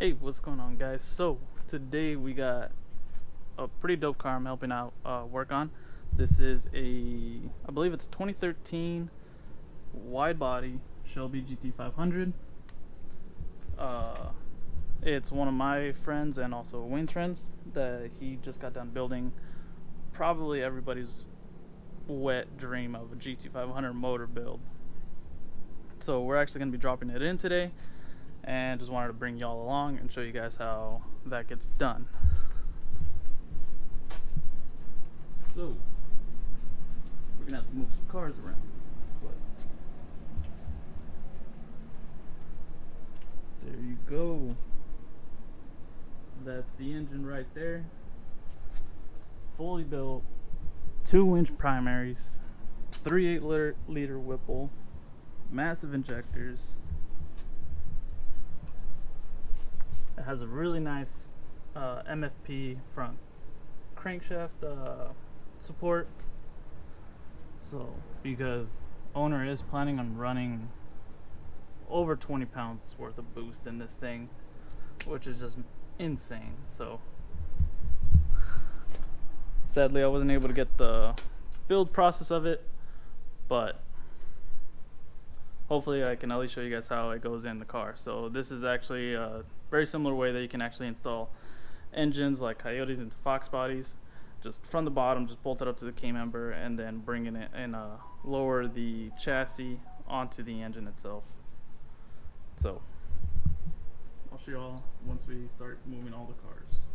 Hey, what's going on, guys? So today we got a pretty dope car I'm helping out work on. This is I believe it's 2013 wide body Shelby GT500. It's one of my friends and also Wayne's friends that he just got done building. Probably everybody's wet dream of a GT500 motor build. So we're actually going to be dropping it in today, and just wanted to bring y'all along and show you guys how that gets done. So we're gonna have to move some cars around, but there you go. That's the engine right there, fully built, 2-inch primaries, 3 8-liter Whipple, massive injectors. It has a really nice MFP front crankshaft support. So, because owner is planning on running over 20 pounds worth of boost in this thing, which is just insane. So, sadly, I wasn't able to get the build process of it, but hopefully I can at least show you guys how it goes in the car. So this is actually a very similar way that you can actually install engines like Coyotes into Fox bodies. Just from the bottom, just bolt it up to the K-member and then bring it in and lower the chassis onto the engine itself. So I'll show you all once we start moving all the cars.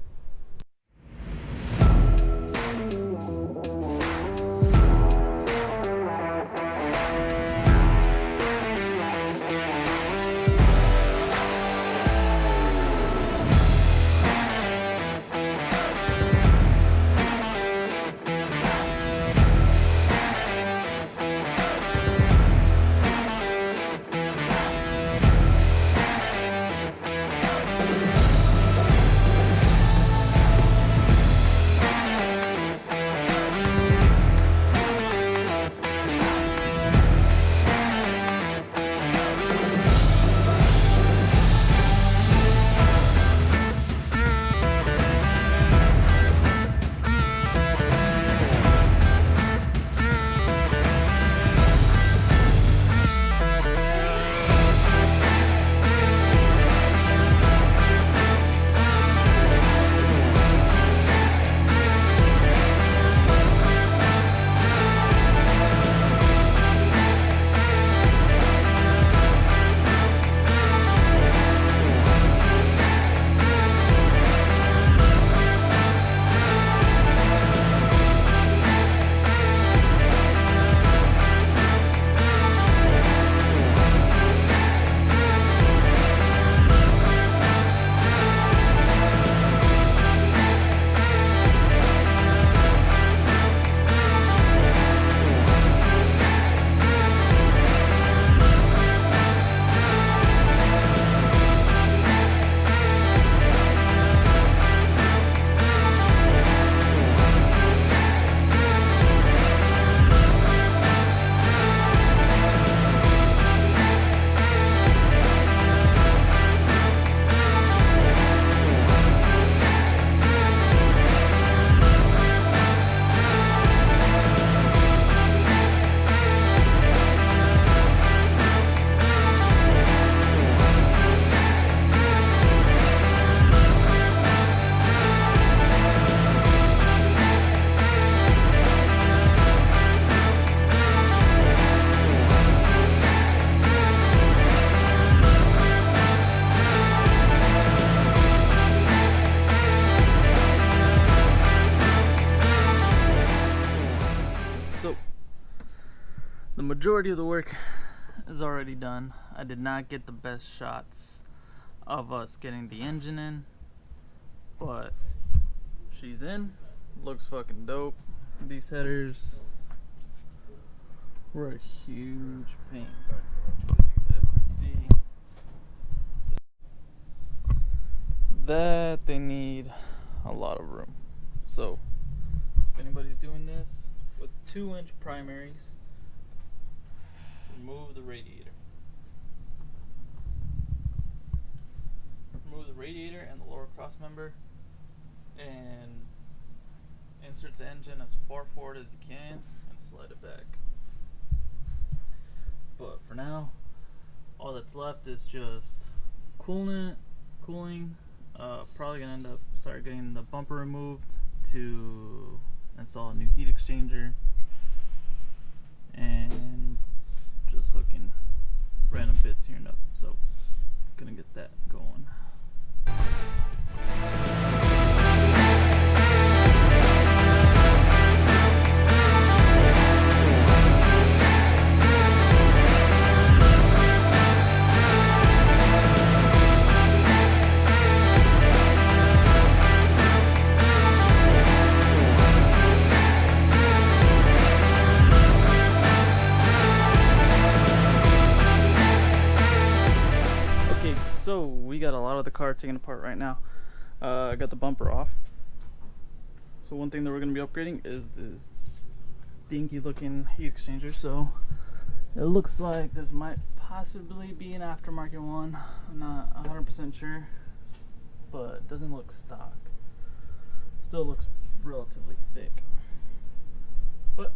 So the majority of the work is already done. I did not get the best shots of us getting the engine in, but she's in. Looks fucking dope. These headers were a huge pain. You can definitely see that they need a lot of room. So if anybody's doing this with 2-inch primaries, remove the radiator. Remove the radiator and the lower cross member and insert the engine as far forward as you can and slide it back. But for now, all that's left is just cooling. Probably gonna end up getting the bumper removed to install a new heat exchanger and just hooking random bits here and up. So gonna get that going. So we got a lot of the car taken apart right now. I got the bumper off. So one thing that we're going to be upgrading is this dinky looking heat exchanger. So it looks like this might possibly be an aftermarket one. I'm not 100% sure, but it doesn't look stock. Still looks relatively thick. But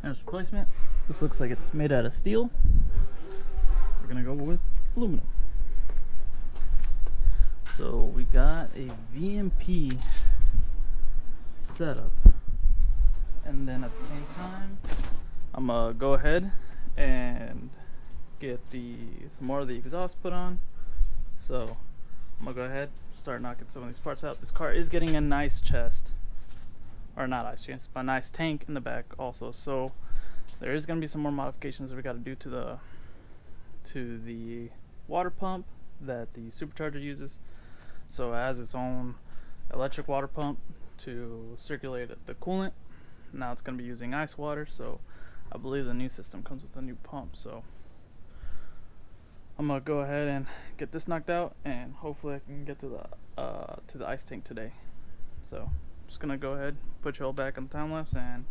as replacement, this looks like it's made out of steel. We're going to go with aluminum. So we got a VMP setup, and then at the same time I'm gonna go ahead and get some more of the exhaust put on. So I'm gonna go ahead, start knocking some of these parts out. This car is getting a nice chest, or not ice chest, but a nice tank in the back also. So there is gonna be some more modifications that we got to do to the water pump that the supercharger uses. So it has its own electric water pump to circulate the coolant. Now it's going to be using ice water, so I believe the new system comes with a new pump. So I'm going to go ahead and get this knocked out, and hopefully I can get to the ice tank today. So I'm just going to go ahead, put y'all back on the time lapse, and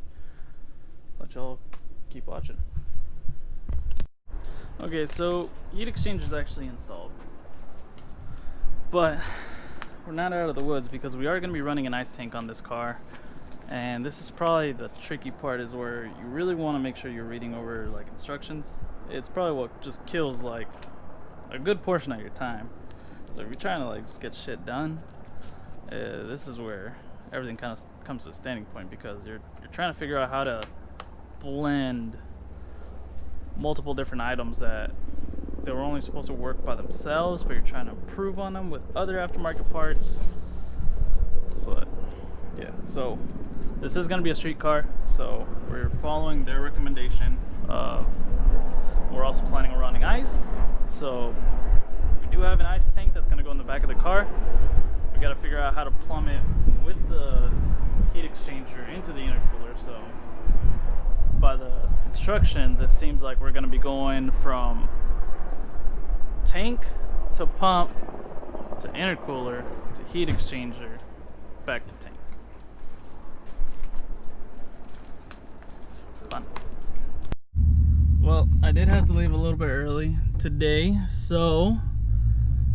let y'all keep watching. Okay, so heat exchanger is actually installed. But we're not out of the woods because we are going to be running an ice tank on this car, and this is probably the tricky part, is where you really want to make sure you're reading over like instructions. It's probably what just kills like a good portion of your time. So if you're trying to like just get shit done, this is where everything kind of comes to a standing point, because you're trying to figure out how to blend multiple different items that they were only supposed to work by themselves, but you're trying to improve on them with other aftermarket parts. But yeah, so this is going to be a street car, so we're following their recommendation of, we're also planning on running ice. So we do have an ice tank that's going to go in the back of the car. We got to figure out how to plumb it with the heat exchanger into the intercooler. So by the instructions, it seems like we're going to be going from tank to pump to intercooler to heat exchanger back to tank. Fun. Well, I did have to leave a little bit early today, so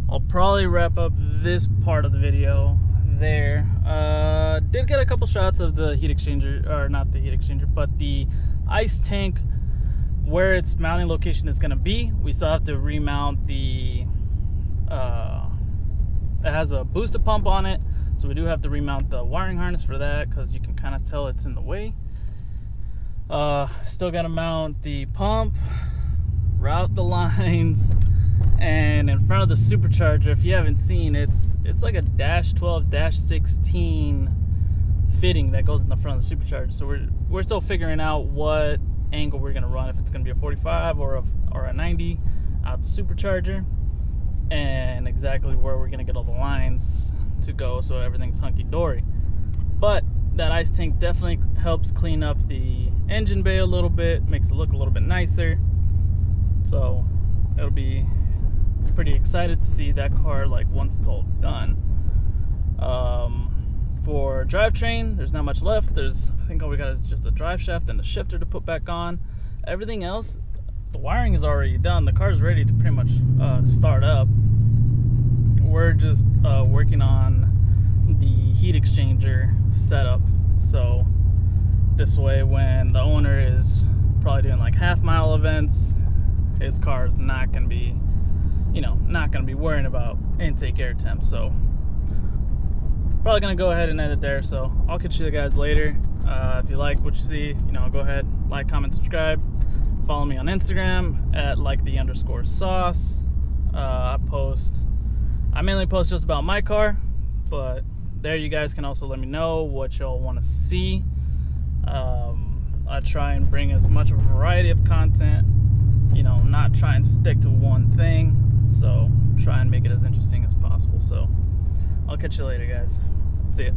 I'll probably wrap up this part of the video there. Did get a couple shots of the heat exchanger, or not the heat exchanger, but the ice tank, where its mounting location is going to be. We still have to remount the it has a booster pump on it, so we do have to remount the wiring harness for that, because you can kind of tell it's in the way. Still got to mount the pump, route the lines, and in front of the supercharger, if you haven't seen, it's like a -12-16 fitting that goes in the front of the supercharger. So we're still figuring out what angle we're gonna run, if it's gonna be a 45 or a 90 out the supercharger, and exactly where we're gonna get all the lines to go so everything's hunky-dory. But that ice tank definitely helps clean up the engine bay a little bit, makes it look a little bit nicer. So it'll be pretty excited to see that car like once it's all done. For drivetrain, there's not much left. I think all we got is just a drive shaft and a shifter to put back on. Everything else, the wiring is already done. The car's ready to pretty much start up. We're we're just working on the heat exchanger setup. So this way, when the owner is probably doing like half-mile events, his car is not going to be, not going to be worrying about intake air temp. So probably going to go ahead and edit there. So I'll catch you guys later. If you like what you see, go ahead, like, comment, subscribe. Follow me on Instagram at @the_sauce. I mainly post just about my car, but there you guys can also let me know what y'all want to see. I try and bring as much of a variety of content, not try and stick to one thing, so try and make it as interesting as possible. So I'll catch you later, guys. See ya.